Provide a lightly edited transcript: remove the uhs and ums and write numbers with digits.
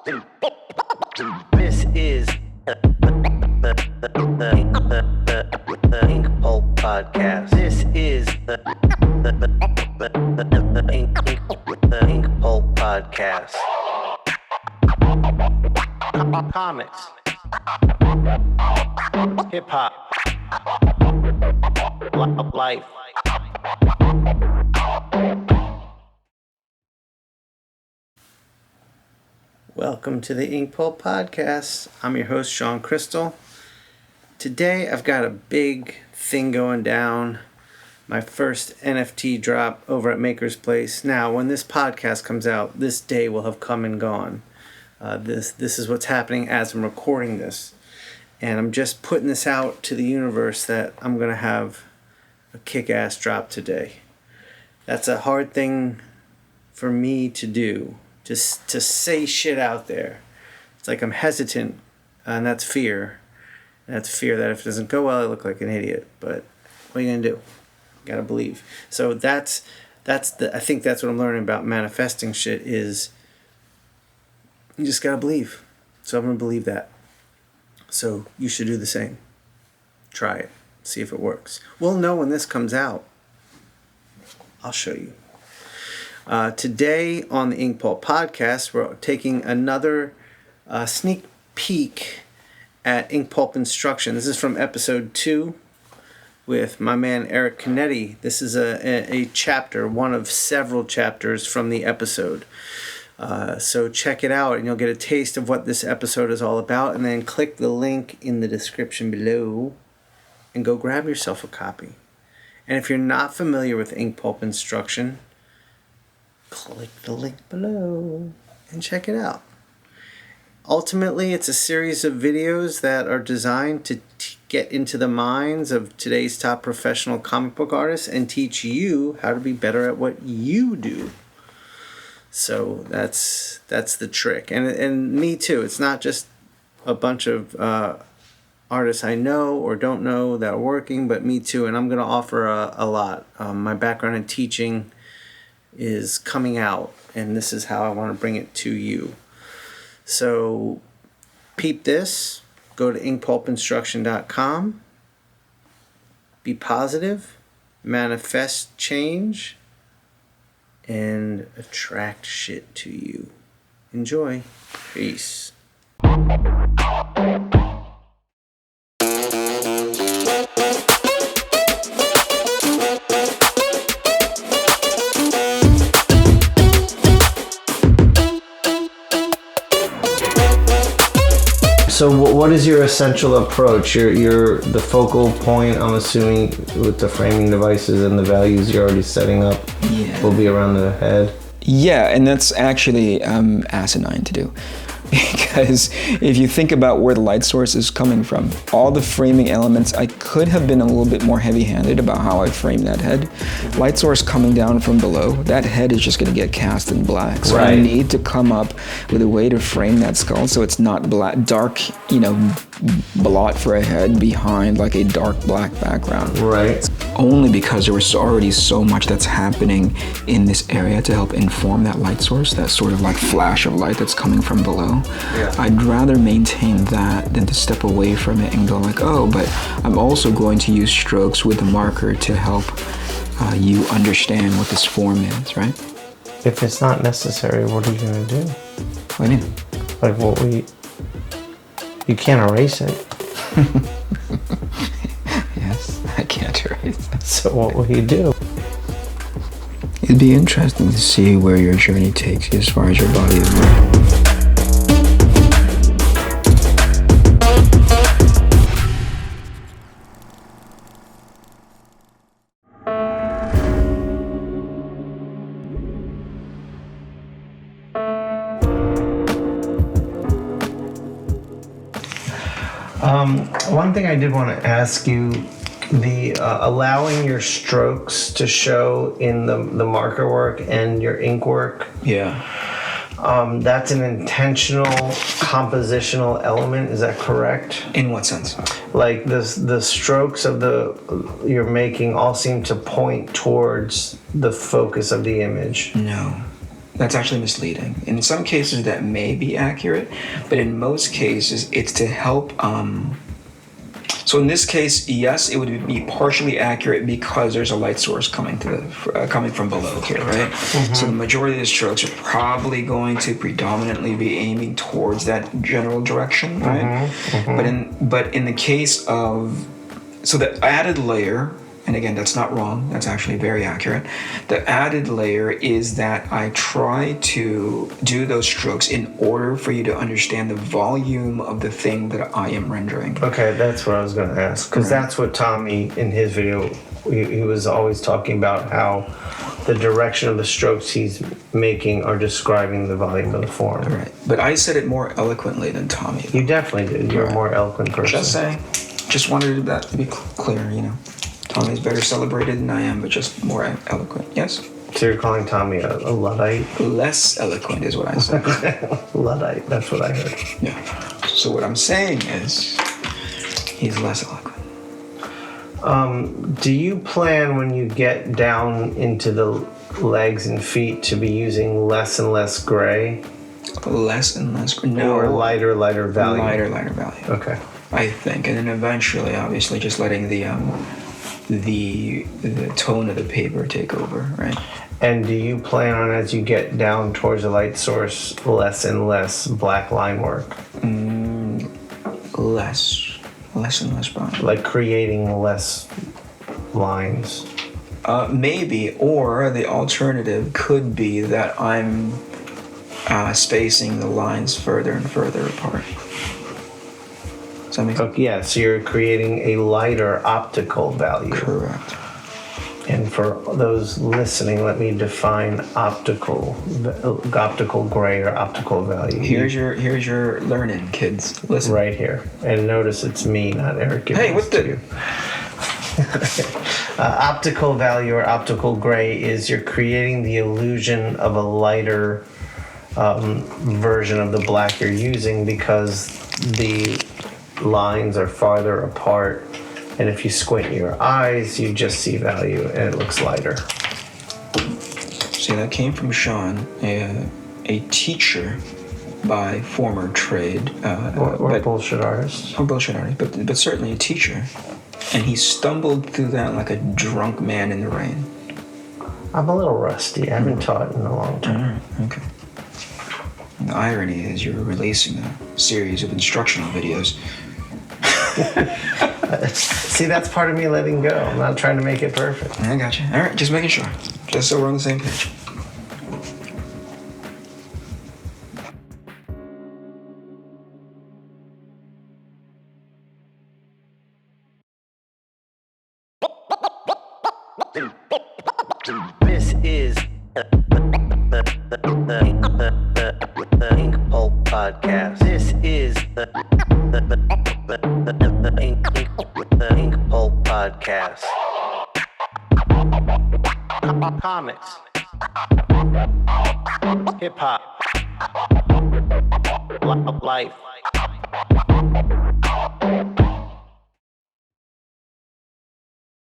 This is the Inkpulp podcast. This is the Inkpulp podcast. Comics, hip hop, life. Welcome to the Inkpulp podcast. I'm your host, Sean Crystal. Today I've got a big thing going down. My first NFT drop over at Maker's Place. Now, when this podcast comes out, this day will have come and gone. This is what's happening as I'm recording this. And I'm just putting this out to the universe that I'm going to have a kick-ass drop today. That's a hard thing for me to do. Just to say shit out there. It's like I'm hesitant, and that's fear. And that's fear that if it doesn't go well, I look like an idiot. But what are you gonna do? You gotta believe. So I think that's what I'm learning about manifesting shit is you just gotta believe. So I'm gonna believe that. So you should do the same. Try it. See if it works. We'll know when this comes out. I'll show you. Today on the Inkpulp podcast, we're taking another sneak peek at Inkpulp Instruction. This is from episode 2 with my man Eric Canete. This is a chapter, one of several chapters from the episode. So check it out and you'll get a taste of what this episode is all about, and then click the link in the description below and go grab yourself a copy. And if you're not familiar with Inkpulp Instruction, click the link below and check it out. Ultimately, it's a series of videos that are designed to get into the minds of today's top professional comic book artists and teach you how to be better at what you do. So that's the trick. And me too. It's not just a bunch of artists I know or don't know that are working, but me too. And I'm going to offer a lot. My background in teaching is coming out, and this is how I want to bring it to you. So peep this. Go to inkpulpinstruction.com. Be positive, manifest change, and attract shit to you. Enjoy. Peace. So what is your essential approach? Your the focal point, I'm assuming, with the framing devices and the values you're already setting up will be around the head? Yeah, and that's actually asinine to do. Because if you think about where the light source is coming from, all the framing elements, I could have been a little bit more heavy-handed about how I frame that head. Light source coming down from below, that head is just going to get cast in black. So I need to come up with a way to frame that skull so it's not black, dark, blot for a head behind like a dark black background. Right. Only because there was already so much that's happening in this area to help inform that light source, that sort of like flash of light that's coming from below. Yeah. I'd rather maintain that than to step away from it and go like, oh, but I'm also going to use strokes with the marker to help you understand what this form is, right? If it's not necessary, what are you going to do? What do you mean? Like you can't erase it. Yes, I can't erase it. So what will you do? It'd be interesting to see where your journey takes you as far as your body is moving. One thing I did want to ask you, the allowing your strokes to show in the marker work and your ink work. Yeah. That's an intentional compositional element, is that correct? In what sense? Like the strokes of you're making all seem to point towards the focus of the image. No. That's actually misleading. In some cases, that may be accurate, but in most cases, it's to help. So in this case, yes, it would be partially accurate because there's a light source coming from below here, right? Mm-hmm. So the majority of the strokes are probably going to predominantly be aiming towards that general direction, right? Mm-hmm. Mm-hmm. But in the case of, so the added layer. And again, that's not wrong. That's actually very accurate. The added layer is that I try to do those strokes in order for you to understand the volume of the thing that I am rendering. Okay, that's what I was going to ask. Because that's what Tommy, in his video, he was always talking about how the direction of the strokes he's making are describing the volume of the form. Right. But I said it more eloquently than Tommy. Though. You definitely did. You're a more eloquent person. Just saying. Just wanted that to be clear, you know. Tommy's better celebrated than I am, but just more eloquent. Yes? So you're calling Tommy a Luddite? Less eloquent is what I said. Luddite, that's what I heard. Yeah. So what I'm saying is, he's less eloquent. Do you plan when you get down into the legs and feet to be using less and less gray? Less and less gray? No. Or lighter value? Lighter value. Okay. I think. And then eventually, obviously, just letting the tone of the paper take over, right? And do you plan on, as you get down towards the light source, less and less black line work? Less and less black. Like creating less lines? Maybe, or the alternative could be that I'm spacing the lines further and further apart. Does that make sense? Yeah, so you're creating a lighter optical value. Correct. And for those listening, let me define optical gray or optical value. Here's your learning, kids. Listen. Right here. And notice it's me, not Eric. Hey, what's the... Optical value or optical gray is you're creating the illusion of a lighter version of the black you're using because the lines are farther apart, and if you squint your eyes you just see value and it looks lighter. See, that came from Sean, a teacher by former trade, or bullshit artist, but certainly a teacher, and he stumbled through that like a drunk man in the rain. I'm a little rusty. I haven't taught in a long time. Okay. And the irony is you're releasing a series of instructional videos. See, that's part of me letting go. I'm not trying to make it perfect. I got you. All right, just making sure. Just so we're on the same page. This is the Inkpulp podcast. This is the Inkpulp podcast. Comics, hip hop, life,